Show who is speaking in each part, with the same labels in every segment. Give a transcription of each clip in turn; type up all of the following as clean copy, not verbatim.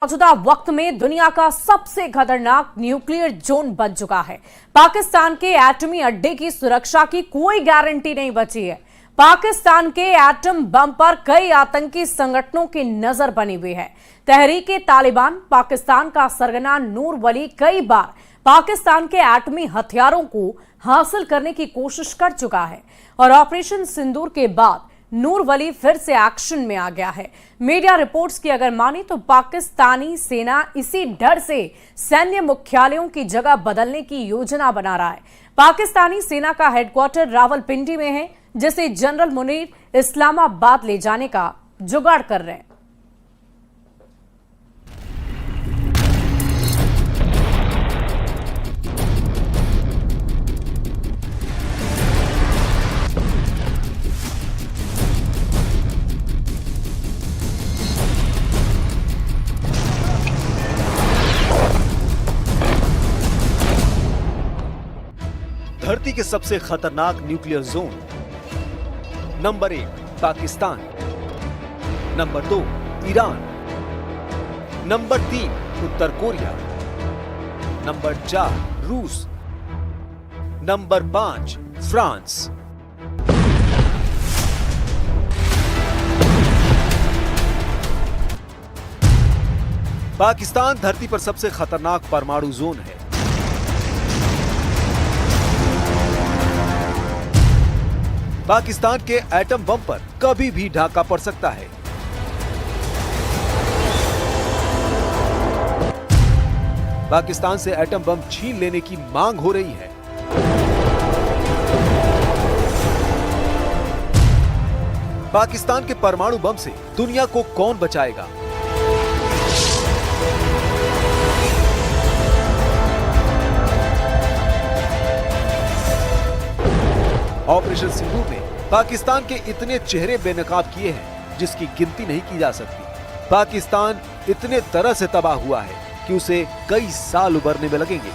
Speaker 1: मौजूदा वक्त में दुनिया का सबसे खतरनाक न्यूक्लियर जोन बन चुका है। पाकिस्तान के एटमी अड्डे की सुरक्षा की कोई गारंटी नहीं बची है। पाकिस्तान के एटम बम पर कई आतंकी संगठनों की नजर बनी हुई है। तहरीके तालिबान पाकिस्तान का सरगना नूर वली कई बार पाकिस्तान के एटमी हथियारों को हासिल करने की कोशिश कर चुका है और ऑपरेशन सिंदूर के बाद नूर वली फिर से एक्शन में आ गया है। मीडिया रिपोर्ट्स की अगर माने तो पाकिस्तानी सेना इसी डर से सैन्य मुख्यालयों की जगह बदलने की योजना बना रहा है। पाकिस्तानी सेना का हेडक्वार्टर रावलपिंडी में है, जिसे जनरल मुनीर इस्लामाबाद ले जाने का जुगाड़ कर रहे हैं।
Speaker 2: धरती के सबसे खतरनाक nuclear zone. Number 1 Pakistan, number 2 Iran, number 3 उत्तर कोरिया, नंबर 4 रूस, नंबर 5 फ्रांस। पाकिस्तान धरती पर सबसे खतरनाक परमाणु जोन है। पाकिस्तान के एटम बम पर कभी भी ढाका पड़ सकता है। पाकिस्तान से एटम बम छीन लेने की मांग हो रही है। पाकिस्तान के परमाणु बम से दुनिया को कौन बचाएगा? ऑपरेशन सिंदूर ने पाकिस्तान के इतने चेहरे बेनकाब किए हैं जिसकी गिनती नहीं की जा सकती। पाकिस्तान इतने तरह से तबाह हुआ है कि उसे कई साल उबरने में लगेंगे।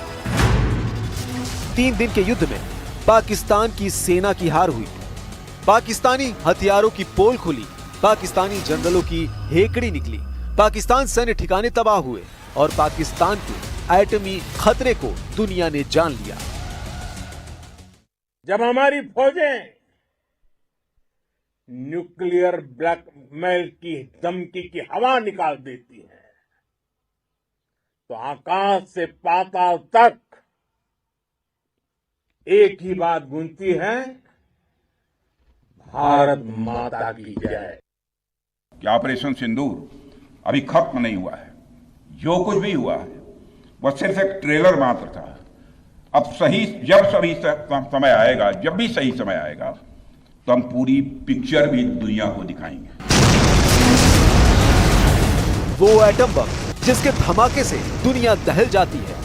Speaker 2: 3 दिन के युद्ध में पाकिस्तान की सेना की हार हुई, पाकिस्तानी हथियारों की पोल खुली, पाकिस्तानी जनरलों की हेकड़ी निकली, पाकिस्तान सैन्य ठिकाने तबाह हुए और पाकिस्तान के एटमी खतरे को दुनिया ने जान लिया।
Speaker 3: जब हमारी फौजें न्यूक्लियर ब्लैकमेल की धमकी की हवा निकाल देती हैं, तो आकाश से पाताल तक एक ही बात गूंजती है, भारत माता की जय।
Speaker 4: कि ऑपरेशन सिंदूर अभी खत्म नहीं हुआ है। जो कुछ भी हुआ है वह सिर्फ एक ट्रेलर मात्र था। अब जब समय आएगा, जब भी सही समय आएगा, तो हम पूरी पिक्चर भी दुनिया को दिखाएंगे।
Speaker 2: वो एटम बम जिसके धमाके से दुनिया दहल जाती है,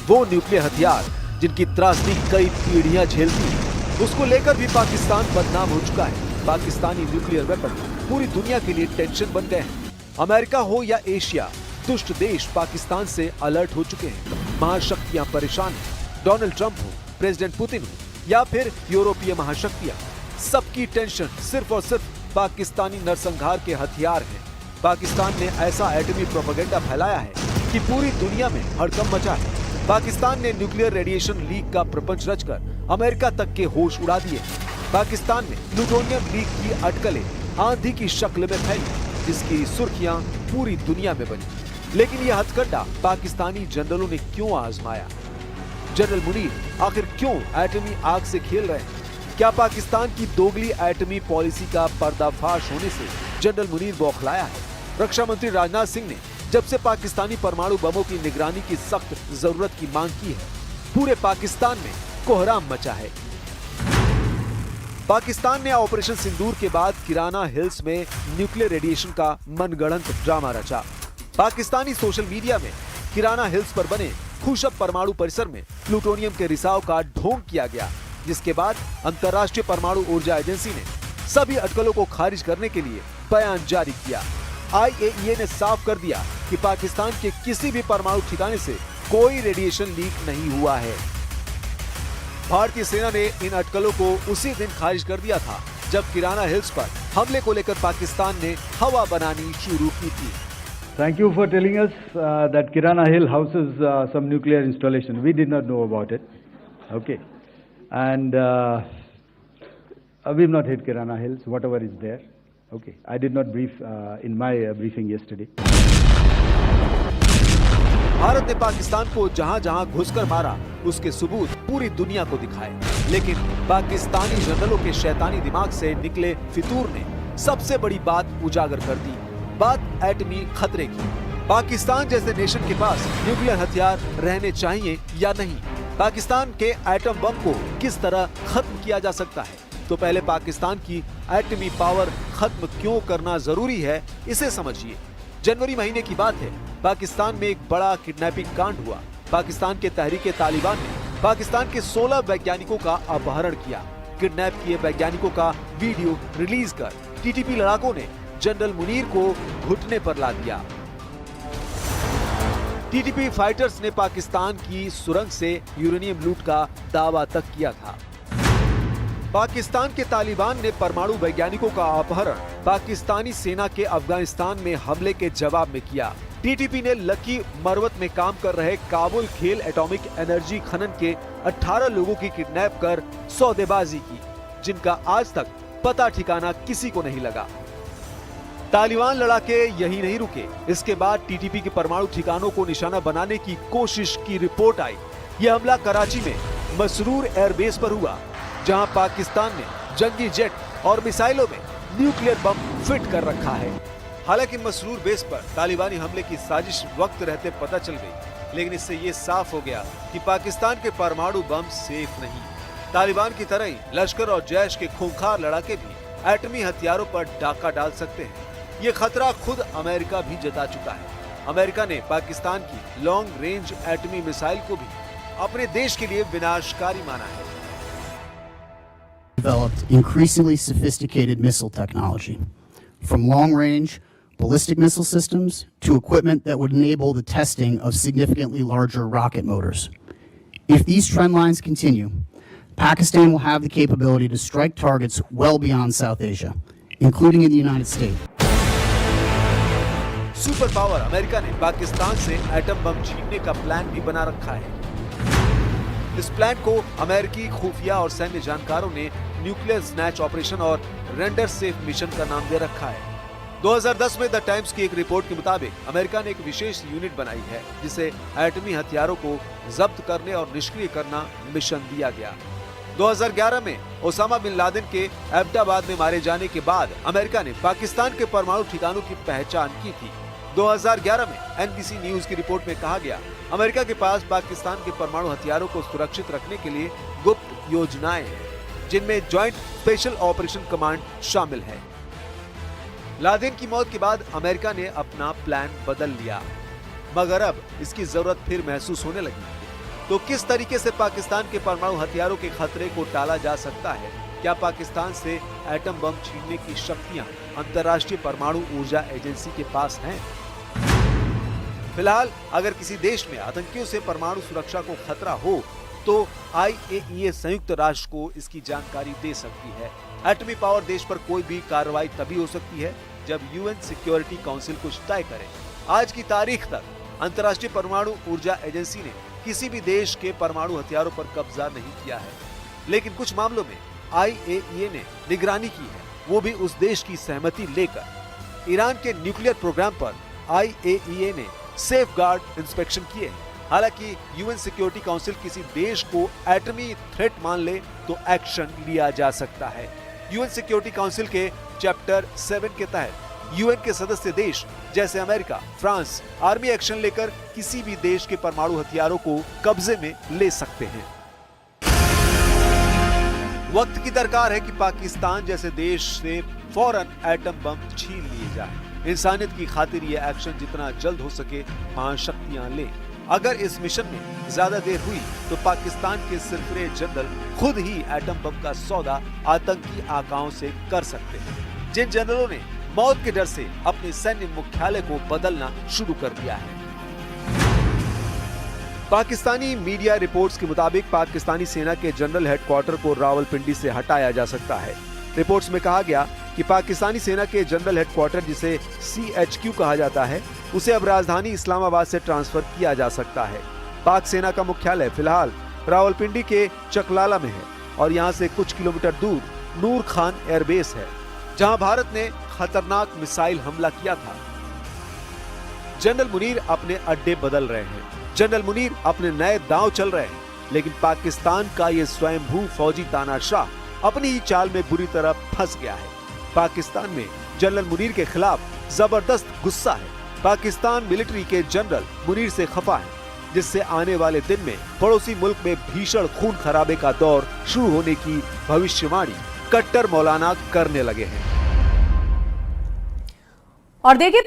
Speaker 2: वो न्यूक्लियर हथियार जिनकी त्रासदी कई पीढ़ियां झेलती है, उसको लेकर भी पाकिस्तान बदनाम हो चुका है। पाकिस्तानी न्यूक्लियर वेपन पूरी दुनिया के लिए टेंशन बन गए हैं। अमेरिका हो या एशिया, दुष्ट देश पाकिस्तान से अलर्ट हो चुके हैं। महाशक्तियां परेशान हैं। डोनाल्ड ट्रंप हो, प्रेसिडेंट पुतिन हो या फिर यूरोपीय महाशक्तियां, सबकी टेंशन सिर्फ और सिर्फ पाकिस्तानी नरसंहार के हथियार हैं। पाकिस्तान ने ऐसा एटमी प्रोपेगेंडा फैलाया है कि पूरी दुनिया में हड़कंप मचा है। पाकिस्तान ने न्यूक्लियर रेडिएशन लीक का प्रपंच रचकर अमेरिका तक के होश उड़ा दिए। पाकिस्तान में प्लूटोनियम लीक की अटकलें आंधी की शक्ल में फैली, जिसकी सुर्खियां पूरी दुनिया में बनी। लेकिन यह हथकंडा पाकिस्तानी जनरलों ने क्यों आजमाया? जनरल मुनीर आखिर क्यों एटमी आग से खेल रहे हैं? क्या पाकिस्तान की दोगली एटमी पॉलिसी का पर्दाफाश होने से जनरल मुनीर बौखलाया है? रक्षा मंत्री राजनाथ सिंह ने जब से पाकिस्तानी परमाणु बमों की निगरानी की सख्त जरूरत की मांग की है, पूरे पाकिस्तान में कोहराम मचा है। पाकिस्तान ने ऑपरेशन सिंदूर के बाद किराना हिल्स में न्यूक्लियर रेडिएशन का मनगढ़ंत ड्रामा रचा। पाकिस्तानी सोशल मीडिया में किराना हिल्स पर बने खुशब परमाणु परिसर में प्लूटोनियम के रिसाव का ढोंग किया गया, जिसके बाद अंतर्राष्ट्रीय परमाणु ऊर्जा एजेंसी ने सभी अटकलों को खारिज करने के लिए बयान जारी किया। IAEA ने साफ कर दिया कि पाकिस्तान के किसी भी परमाणु ठिकाने से कोई रेडिएशन लीक नहीं हुआ है। भारतीय सेना ने इन अटकलों को उसी दिन खारिज कर दिया था जब किराना हिल्स पर हमले को लेकर पाकिस्तान ने हवा बनानी शुरू की थी।
Speaker 5: Thank you for telling us that Kirana Hill houses some nuclear installation. We did not know about it. Okay. And we've not hit Kirana Hills, whatever is there. Okay. I did not brief in my briefing yesterday.
Speaker 2: Bharat ने पाकिस्तान को जहां जहां घुसकर मारा उसके सबूत पूरी दुनिया को दिखाए, लेकिन पाकिस्तानी जनरलों के शैतानी दिमाग से निकले फितूर ने सबसे बड़ी बात उजागर कर दी, बात एटमी खतरे की। पाकिस्तान जैसे नेशन के पास न्यूक्लियर हथियार रहने चाहिए या नहीं, पाकिस्तान के एटम बम को किस तरह खत्म किया जा सकता है, तो पहले पाकिस्तान की एटमी पावर खत्म क्यों करना जरूरी है, इसे समझिए। जनवरी महीने की बात है, पाकिस्तान में एक बड़ा किडनैपिंग कांड हुआ। पाकिस्तान के तहरीके तालिबान ने पाकिस्तान के 16 वैज्ञानिकों का अपहरण किया। किडनैप किए वैज्ञानिकों का वीडियो रिलीज कर टीटीपी लड़ाकों ने जनरल मुनीर को घुटने पर ला दिया। टीटीपी फाइटर्स ने पाकिस्तान की सुरंग से यूरेनियम लूट का दावा तक किया था। पाकिस्तान के तालिबान ने परमाणु वैज्ञानिकों का अपहरण पाकिस्तानी सेना के अफगानिस्तान में हमले के जवाब में किया। टीटीपी ने लकी मरवत में काम कर रहे काबुल खेल एटॉमिक एनर्जी खनन के 18 लोगों की किडनैप कर सौदेबाजी की, जिनका आज तक पता ठिकाना किसी को नहीं लगा। तालिबान लड़ाके यही नहीं रुके, इसके बाद टीटीपी के परमाणु ठिकानों को निशाना बनाने की कोशिश की रिपोर्ट आई। यह हमला कराची में मसरूर एयरबेस पर हुआ, जहां पाकिस्तान ने जंगी जेट और मिसाइलों में न्यूक्लियर बम फिट कर रखा है। हालांकि मसरूर बेस पर तालिबानी हमले की साजिश वक्त रहते पता चल गई, लेकिन इससे ये साफ हो गया कि पाकिस्तान के परमाणु बम सेफ नहीं। तालिबान की तरह ही लश्कर और जैश के खूंखार लड़ाके भी एटमी हथियारों पर डाका डाल सकते हैं। ये खतरा खुद अमेरिका भी जता चुका है। अमेरिका ने पाकिस्तान की लॉन्ग रेंज एटमी मिसाइल को भी अपने देश के लिए विनाशकारी माना है।
Speaker 6: Developed increasingly sophisticated missile technology, from long-range ballistic missile systems to equipment that would enable the testing of significantly larger rocket motors. If these trend lines continue, Pakistan will have the capability to strike targets well beyond South Asia, including in the United States.
Speaker 2: Super power America ने पाकिस्तान से atom bomb छीनने का plan भी बना रखा है। इस plan को अमेरिकी खुफिया और सैन्य जानकारों ने न्यूक्लियर स्नैच ऑपरेशन और रेंडर सेफ मिशन का नाम दे रखा है। 2010 में द टाइम्स की एक रिपोर्ट के मुताबिक अमेरिका ने एक विशेष यूनिट बनाई है, जिसे एटमी हथियारों को जब्त करने और निष्क्रिय करना मिशन दिया गया। 2011 में ओसामा बिन लादेन के एबटाबाद में मारे जाने के बाद अमेरिका ने पाकिस्तान के परमाणु ठिकानों की पहचान की थी। 2011 में एनबीसी न्यूज की रिपोर्ट में कहा गया, अमेरिका के पास पाकिस्तान के परमाणु हथियारों को सुरक्षित रखने के लिए गुप्त योजनाएं हैं, जिनमें ज्वाइंट स्पेशल ऑपरेशन कमांड शामिल है। लादेन की मौत के बाद अमेरिका ने अपना प्लान बदल लिया, मगर अब इसकी जरूरत फिर महसूस होने लगी। तो किस तरीके से पाकिस्तान के परमाणु हथियारों के खतरे को टाला जा सकता है? क्या पाकिस्तान से एटम बम छीनने की शक्तियां अंतर्राष्ट्रीय परमाणु ऊर्जा एजेंसी के पास हैं? फिलहाल अगर किसी देश में आतंकियों से परमाणु सुरक्षा को खतरा हो, तो IAEA संयुक्त राष्ट्र को इसकी जानकारी दे सकती है। एटमी पावर देश पर कोई भी कार्रवाई तभी हो सकती है जब UN सिक्योरिटी काउंसिल कुछ तय करे। आज की तारीख तक अंतर्राष्ट्रीय परमाणु ऊर्जा एजेंसी ने किसी भी देश के परमाणु हथियारों पर कब्जा नहीं किया है, लेकिन कुछ मामलों में IAEA ने निगरानी की है, वो भी उस देश की सहमति लेकर। ईरान के न्यूक्लियर प्रोग्राम पर IAEA ने सेफगार्ड इंस्पेक्शन किए हैं। हालांकि UN सिक्योरिटी काउंसिल किसी देश को एटमी थ्रेट मान ले तो एक्शन लिया जा सकता है। UN सिक्योरिटी काउंसिल के चैप्टर 7 के तहत UN के सदस्य देश जैसे अमेरिका, फ्रांस आर्मी एक्शन लेकर किसी भी देश के परमाणु हथियारों को कब्जे में ले सकते हैं। वक्त की दरकार है कि पाकिस्तान जैसे देश से फौरन एटम बम छीन लिए जाए। इंसानियत की खातिर यह एक्शन जितना जल्द हो सके महाशक्तियां ले। अगर इस मिशन में ज्यादा देर हुई तो पाकिस्तान के सरफरे जनरल खुद ही एटम बम का सौदा आतंकी आकाओं से कर सकते हैं, जिन जनरलों ने मौत के डर से अपने सैन्य मुख्यालय को बदलना शुरू कर दिया है। पाकिस्तानी मीडिया रिपोर्ट्स के मुताबिक पाकिस्तानी सेना के जनरल हेडक्वार्टर को रावलपिंडी से हटाया जा सकता है। रिपोर्ट्स में कहा गया कि पाकिस्तानी सेना के जनरल हेडक्वार्टर, जिसे CHQ कहा जाता है, उसे अब राजधानी इस्लामाबाद से ट्रांसफर किया जा सकता है। पाक सेना का मुख्यालय फिलहाल रावलपिंडी के चकलाला में है और यहाँ से कुछ किलोमीटर दूर नूर खान एयरबेस है, जहाँ भारत ने खतरनाक मिसाइल हमला किया था। जनरल मुनीर अपने अड्डे बदल रहे हैं, जनरल मुनीर अपने नए दांव चल रहे हैं, लेकिन पाकिस्तान का ये स्वयंभू फौजी तानाशाह अपनी ही चाल में बुरी तरह फंस गया है। पाकिस्तान में जनरल मुनीर के खिलाफ जबरदस्त गुस्सा है। पाकिस्तान मिलिट्री के जनरल मुनीर से खफा है, जिससे आने वाले दिन में पड़ोसी मुल्क में भीषण खून खराबे का दौर शुरू होने की भविष्यवाणी कट्टर मौलाना करने लगे हैं।
Speaker 1: और देखिए